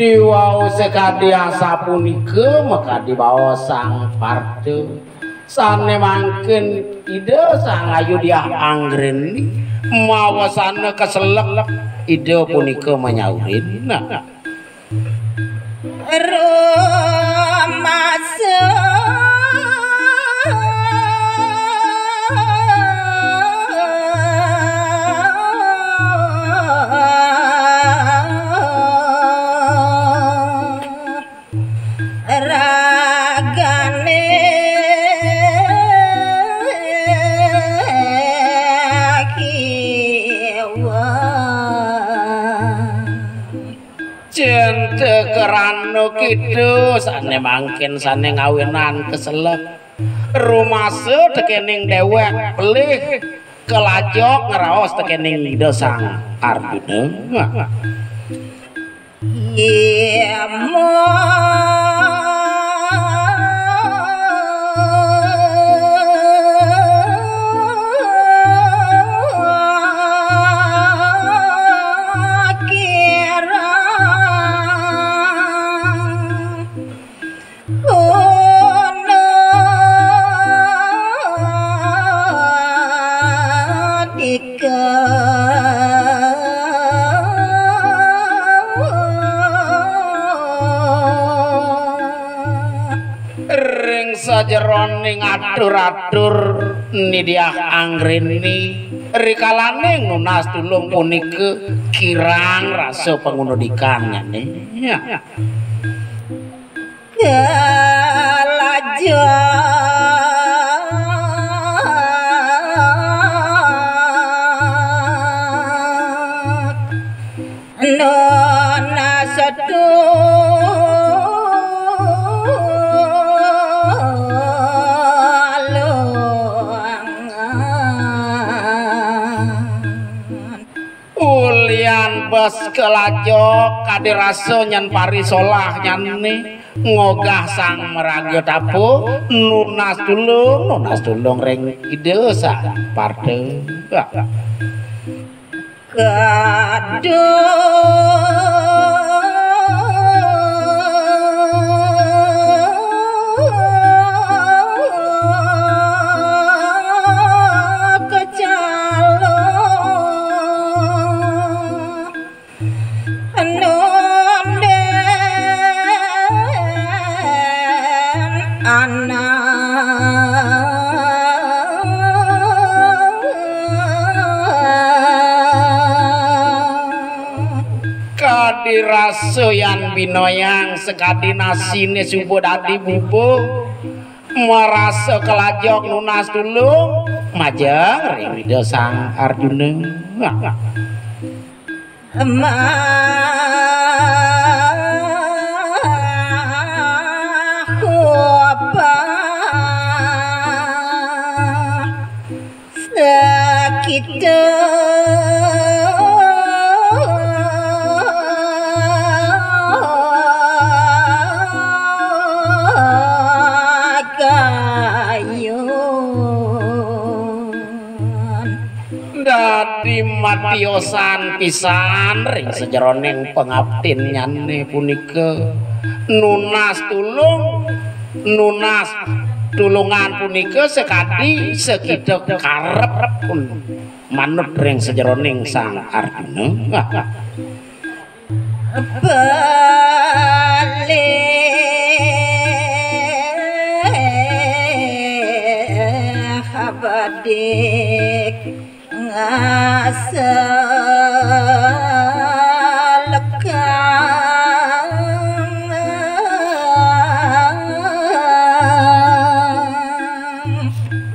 Diwau sekadi asa punika maka dibawa sang partu sane mangken ide sang ayu dia anggren mawa sana keselek ide punika menyaurin Romasa Kerano kitu sane mangkin sane ngawinan keselep rumase tekening dewek pelih kelajok ngeraos tekening ida sang Arjuna iya sajeroning atur-atur nidiah anggrini rikalane nunas tulung punike kirang rasa pengunudikannya nih nona satu bas kelajok kade raso nyan parisolah nyan nih ngogah sang meraga tapu nunas tulung reng ide sa parte raso yang binoyang sekadi nasine subuh dadi bubu merasa kelajok nunas dulu majang ring sang Arjuna kita matiosan pisan ring sejeroning pengabdin nyane punika nunas tulungan punika sekadi sekidok karep pun manut ring sejeroning sang Arjuna habadik asa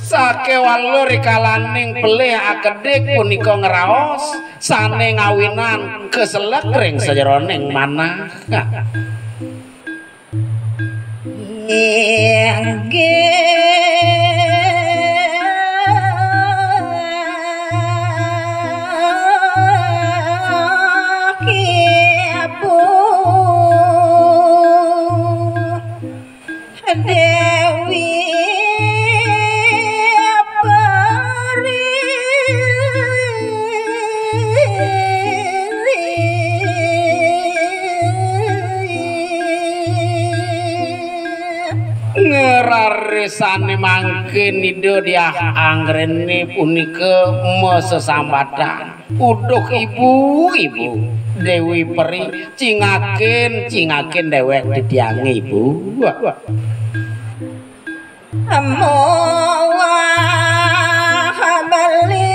sakewalo rikalaning pelih akedik punika ngeraos sane ngawinan keselek ring sajeroning manah raresane mangkin ide dia anggrene punika mesesambatan uduh ibu-ibu Dewi Peri cingaken dewek ditiange ibu Amowa bali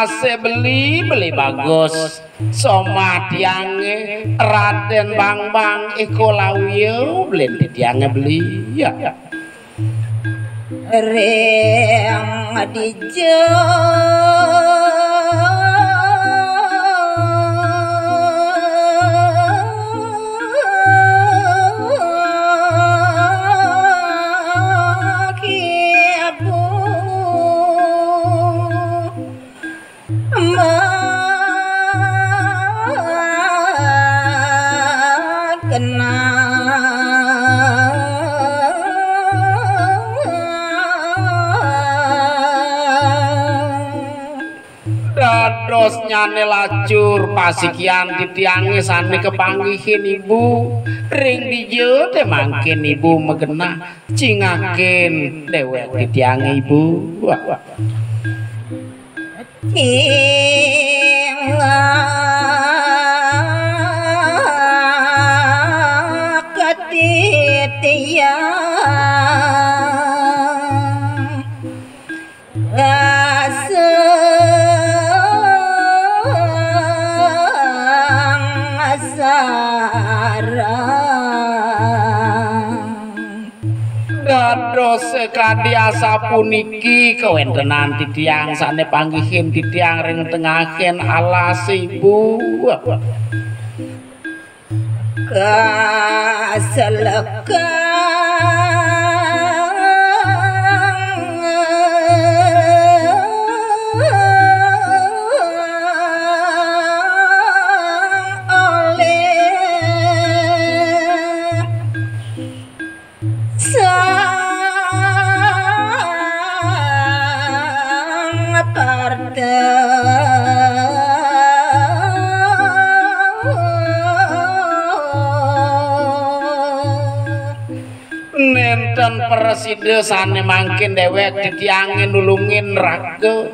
masih beli bagus soma tiange Raden Bang Eko Lawiyo beli tiange beli ya reng adijo nyane lacur pasikian ditiange sane kepanggihin ibu ring dijo teh mangkin ibu megena cingaken dewek ditiange ibu Kadiasa puniki kewentenan titiang sane panggihin titiang ring tengahen alas ibu nenten preside sane mangkin dewek ditiange nulungin raga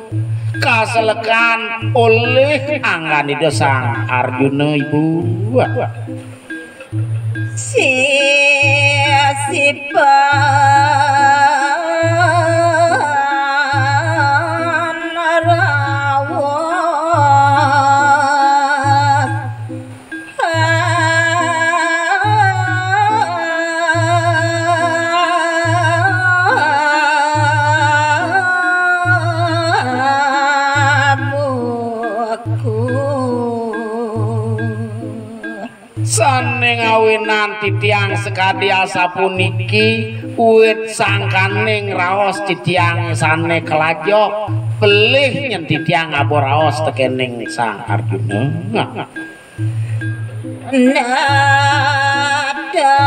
kaselekan oleh anganida Sang Arjuna ibu ngawinan titiang sekadiasa puniki wit sangkaning raos titiang sane kelajok belih nyen titiang ngabur raos tekening Sang Arjuna nada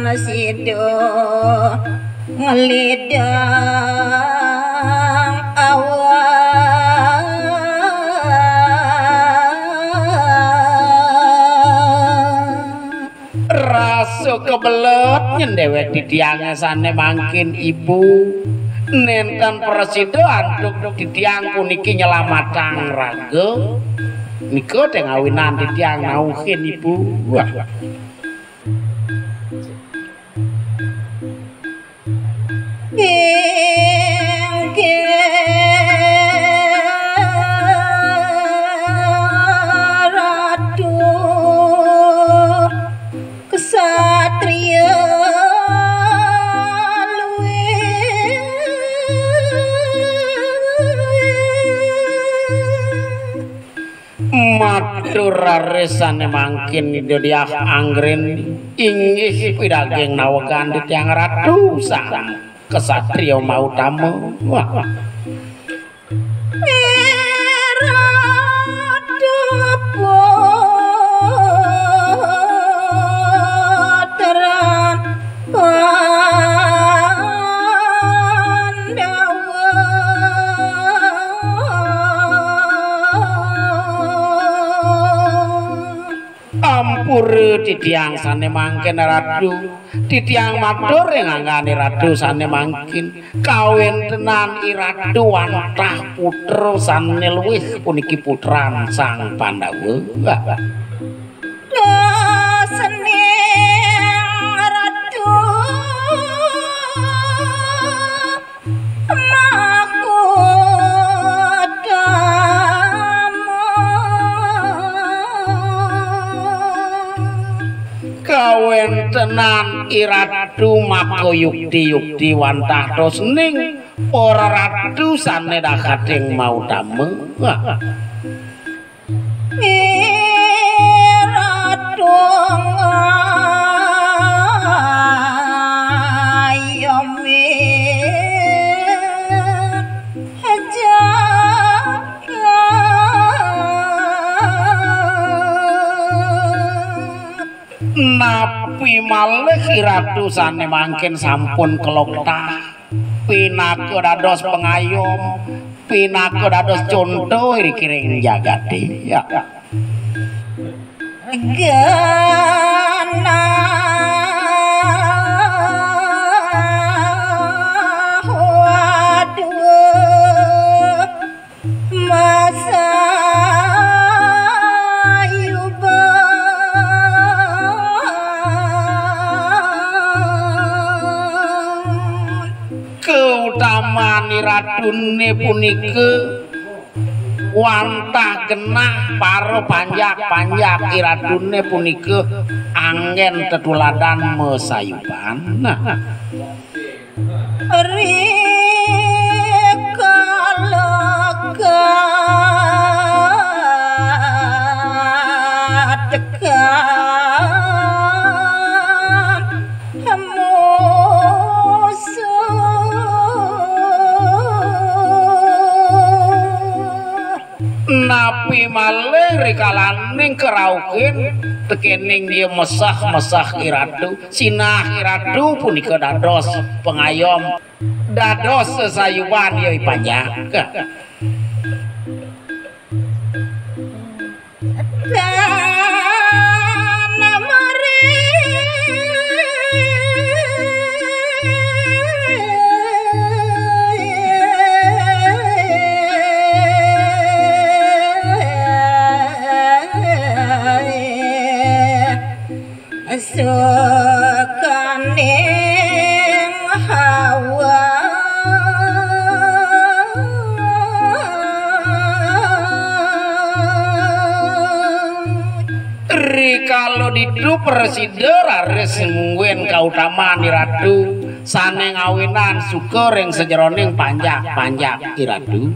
nasido ngelidang kebelet nyendewek ditiange sane mangkin ibu nenten presida anduk ditiang puniki nyelamatang raga nika teh ngawinan ditiang nauhin ibu Atur raresane mangkin ida diah anggren inggih pidaging nawegan tiyang ratu sang kesatria Mautama. Wah. Ampur titiang sane mangkin ratu titiang matur nganggane ratu sane mangkin kawin tenan iratu wantah putra sane luwih puniki putran sang Pandawa. Seneng ratu kawin tenan iratu mako yukti wantah tosning para ratu sane dakading Mautama. ratu ayomi napi malih ratu sane mangkin sampun kelokta pinaka dados pengayom pinaka dados conto irikiring jagate. Ya. Gana waduh masa keutamaan ratune punika wantah genah para panjak iratune punika anggen tetuladan mesayuban. Napi malih rikalaning kerauken tekening dia mesah iratu sinah iratu punika dados pengayom dados sesayuban yoi panjak. Sukaning hawa rikala didu presida raris mungguin kautamaan iratu sane ngawinan syukur ing sejeroning panjak iratu.